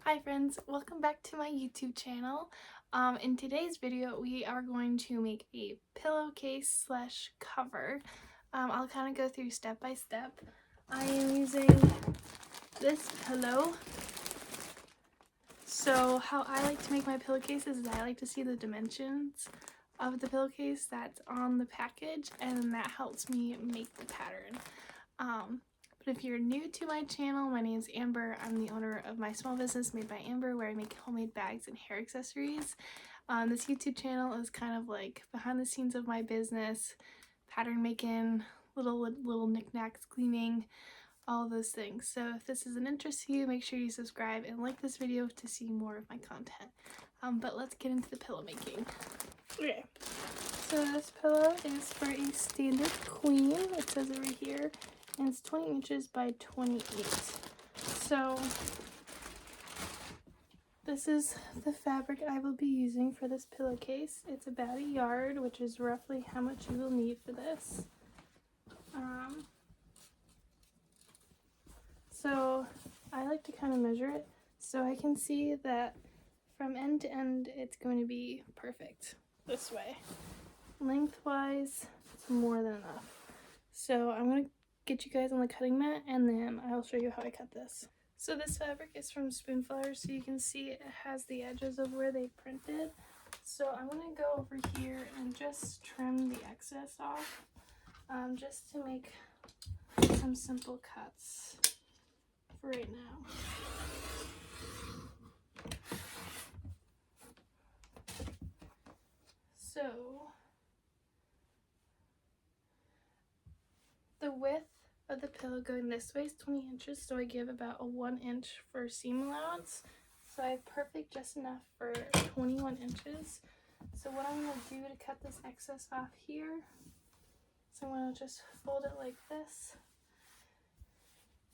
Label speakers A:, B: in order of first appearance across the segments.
A: Hi friends, welcome back to my YouTube channel. In today's video we are going to make a pillowcase slash cover. I'll kind of go through step by step. I am using this pillow. So how I like to make my pillowcases is I like to see the dimensions of the pillowcase that's on the package, and that helps me make the pattern. But if you're new to my channel, my name is Amber. I'm the owner of my small business Made by Amber, where I make homemade bags and hair accessories. This YouTube channel is kind of like behind the scenes of my business, pattern making, little knickknacks, cleaning, all of those things. So if this is an interest to you, make sure you subscribe and like this video to see more of my content. But let's get into the pillow making. Okay, so this pillow is for a standard queen. It says over here. And it's 20 inches by 28. So this is the fabric I will be using for this pillowcase. It's about a yard, which is roughly how much you will need for this. So I like to kind of measure it so I can see that from end to end it's going to be perfect this way. Lengthwise, it's more than enough. So I'm going to get you guys on the cutting mat, and then I'll show you how I cut this. So this fabric is from Spoonflower, so you can see it has the edges of where they printed. So I'm going to go over here and just trim the excess off, just to make some simple cuts for right now. So the width of the pillow going this way is 20 inches, so I give about a 1 inch for seam allowance. So I have perfect just enough for 21 inches. So what I'm going to do to cut this excess off here, so I'm going to just fold it like this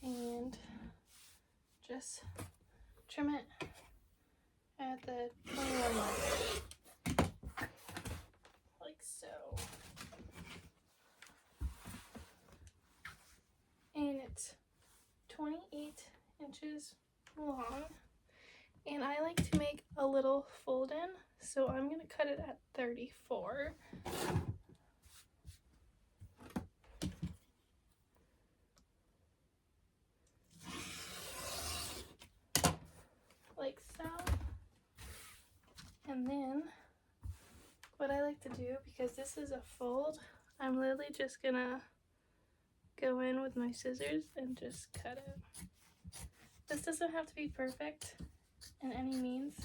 A: and just trim it at the 21 mark, like so. And it's 28 inches long, and I like to make a little fold in, so I'm going to cut it at 34. Like so. And then what I like to do, because this is a fold, I'm literally just gonna go in with my scissors and just cut it. This doesn't have to be perfect in any means,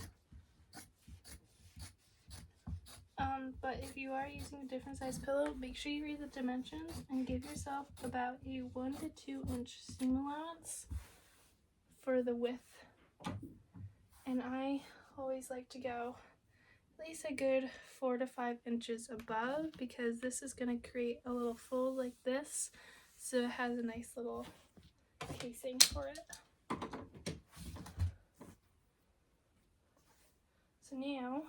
A: but if you are using a different size pillow, make sure you read the dimensions and give yourself about a 1 to 2 inch seam allowance for the width. And I always like to go at least a good 4 to 5 inches above, because this is going to create a little fold like this, so it has a nice little casing for it. So now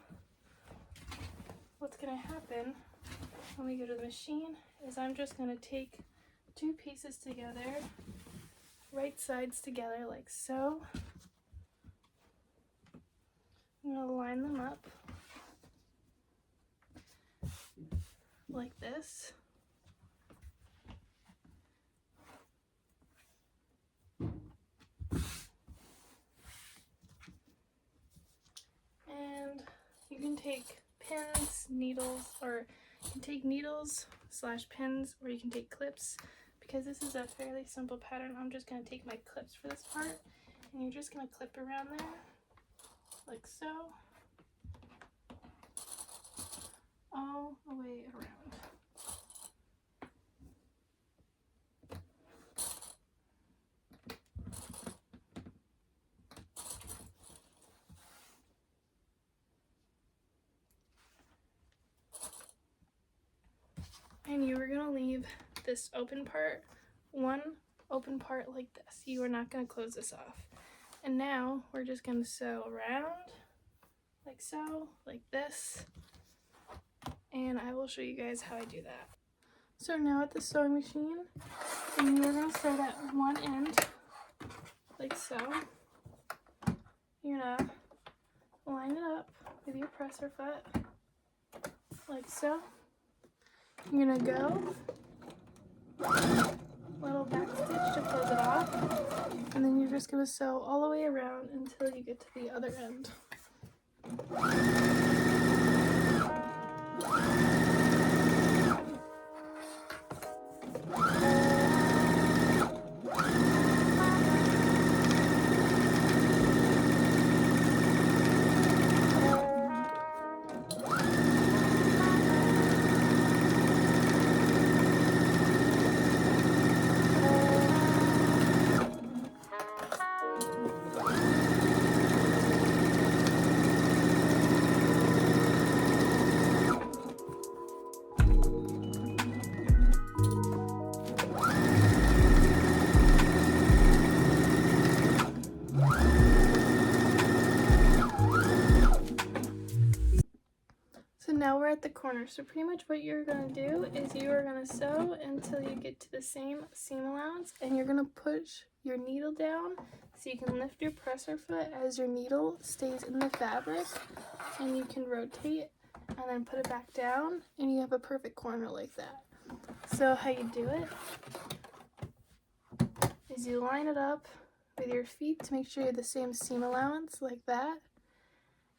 A: what's going to happen when we go to the machine is I'm just going to take two pieces together, right sides together like so. I'm going to line them up like this. And you can take pins, needles, or you can take needles / pins, or you can take clips. Because this is a fairly simple pattern, I'm just going to take my clips for this part, and you're just going to clip around there like so, all the way around. And you are going to leave this open part, one open part like this. You are not going to close this off. And now we're just going to sew around like so, like this. And I will show you guys how I do that. So now at the sewing machine, and you're going to start at one end like so. You're gonna line it up with your presser foot, like so. You're gonna go little back stitch to close it off, and then you're just gonna sew all the way around until you get to the other end. So now we're at the corner. So pretty much what you're going to do is you are going to sew until you get to the same seam allowance, and you're going to push your needle down so you can lift your presser foot as your needle stays in the fabric, and you can rotate and then put it back down, and you have a perfect corner like that. So how you do it is you line it up with your feet to make sure you have the same seam allowance like that,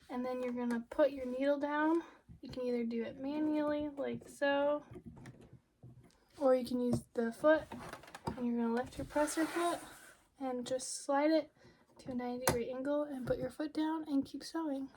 A: and then you're going to put your needle down. You can either do it manually, like so, or you can use the foot, and you're going to lift your presser foot and just slide it to a 90-degree angle and put your foot down and keep sewing.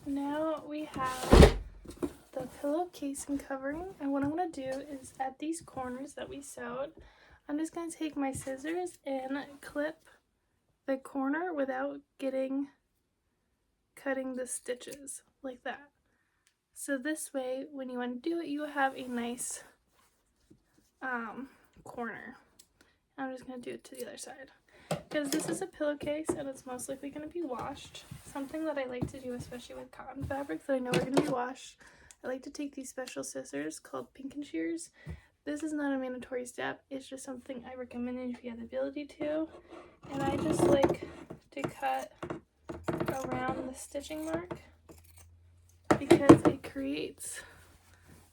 A: Now we have the pillowcase and covering, and what I'm going to do is at these corners that we sewed, I'm just going to take my scissors and clip the corner without cutting the stitches like that. So this way, when you want to do it, you have a nice corner. I'm just going to do it to the other side. Because this is a pillowcase and it's most likely going to be washed. Something that I like to do, especially with cotton fabrics that I know are going to be washed, I like to take these special scissors called pinking shears. This is not a mandatory step, it's just something I recommend if you have the ability to. And I just like to cut around the stitching mark because it creates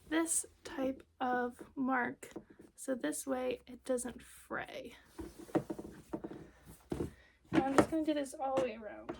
A: this type of mark, so this way it doesn't fray. Now I'm just going to do this all the way around.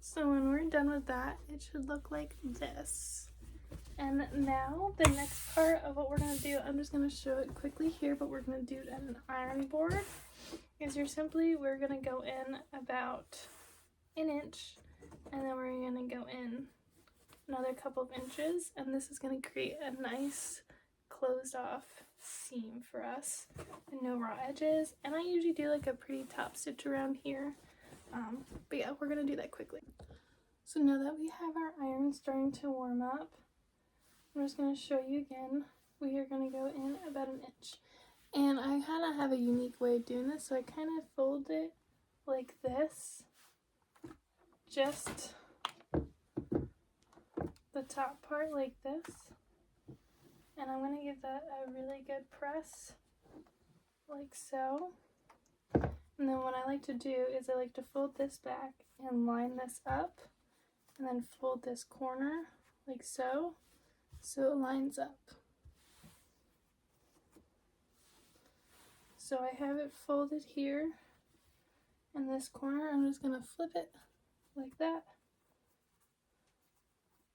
A: So when we're done with that, it should look like this. And now the next part of what we're going to do, I'm just going to show it quickly here, but we're going to do it on an iron board, is we're going to go in about an inch, and then we're going to go in another couple of inches, and this is going to create a nice closed off seam for us and no raw edges. And I usually do like a pretty top stitch around here, but yeah, we're gonna do that quickly. So now that we have our iron starting to warm up, I'm just gonna show you again. We are gonna go in about an inch, and I kind of have a unique way of doing this, so I kind of fold it like this, just the top part like this, and I'm going to give that a really good press like so. And then what I like to do is I like to fold this back and line this up, and then fold this corner like so, so it lines up. So I have it folded here in this corner. I'm just going to flip it like that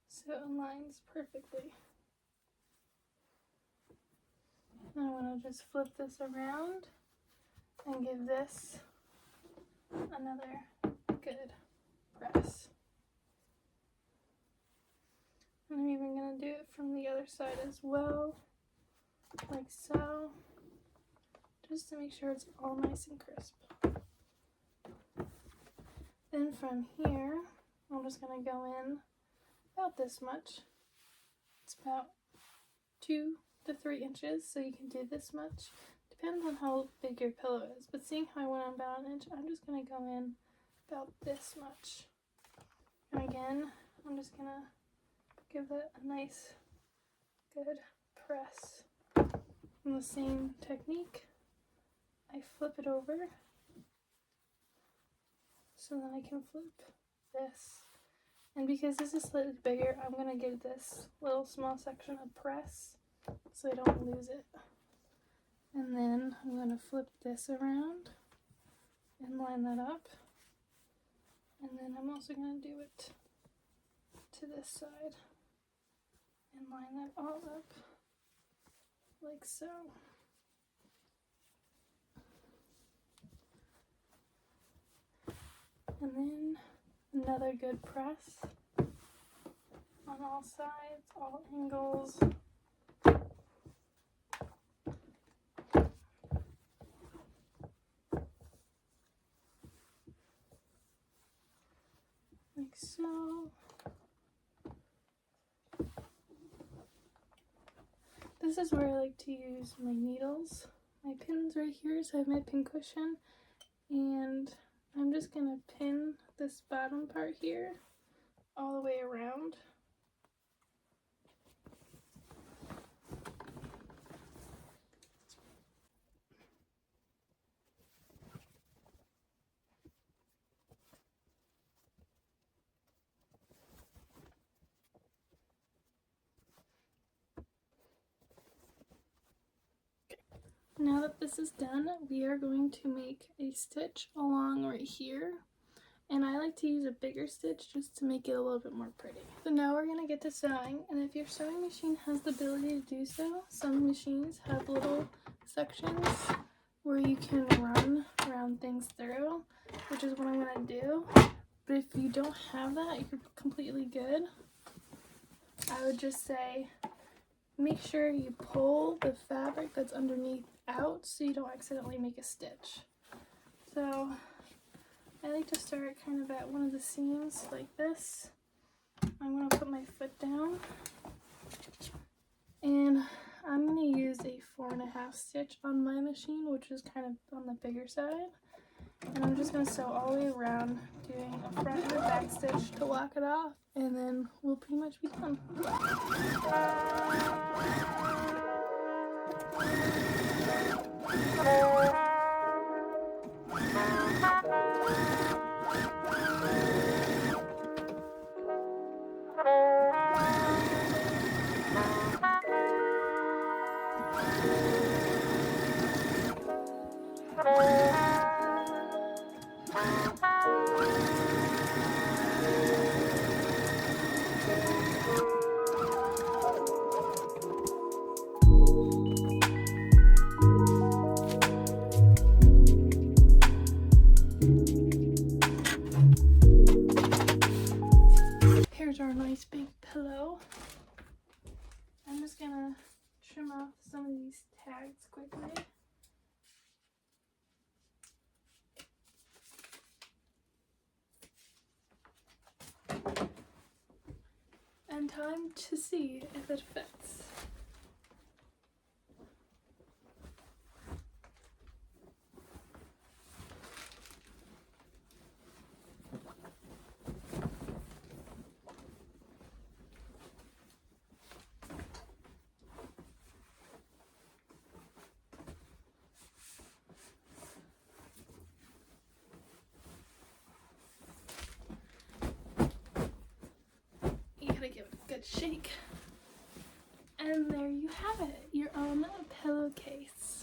A: so it aligns perfectly. And I'm going to just flip this around and give this another good press. And I'm even going to do it from the other side as well, like so, just to make sure it's all nice and crisp. Then from here, I'm just going to go in about this much. It's about 2 to 3 inches, so you can do this much. Depends on how big your pillow is, but seeing how I went on about an inch, I'm just going to go in about this much. And again, I'm just going to give that a nice, good press. In the same technique, I flip it over, so then I can flip this. And because this is slightly bigger, I'm going to give this little small section a press so I don't lose it. And then I'm going to flip this around and line that up. And then I'm also going to do it to this side and line that all up like so. And then another good press on all sides, all angles. Like so. This is where I like to use my needles. My pin's right here, so I have my pin cushion, and I'm just gonna pin this bottom part here all the way around. Now that this is done, we are going to make a stitch along right here. And I like to use a bigger stitch just to make it a little bit more pretty. So now we're going to get to sewing, and if your sewing machine has the ability to do so, some machines have little sections where you can run around things through, which is what I'm going to do. But if you don't have that, you're completely good. I would just say make sure you pull the fabric that's underneath out so you don't accidentally make a stitch. So I like to start kind of at one of the seams like this. I'm going to put my foot down, and I'm going to use a 4.5 stitch on my machine, which is kind of on the bigger side. And I'm just going to sew all the way around, doing a front and a back stitch to lock it off, and then we'll pretty much be done. time to see if it fits. You gotta give it a good shake. And there you have it, your own pillowcase.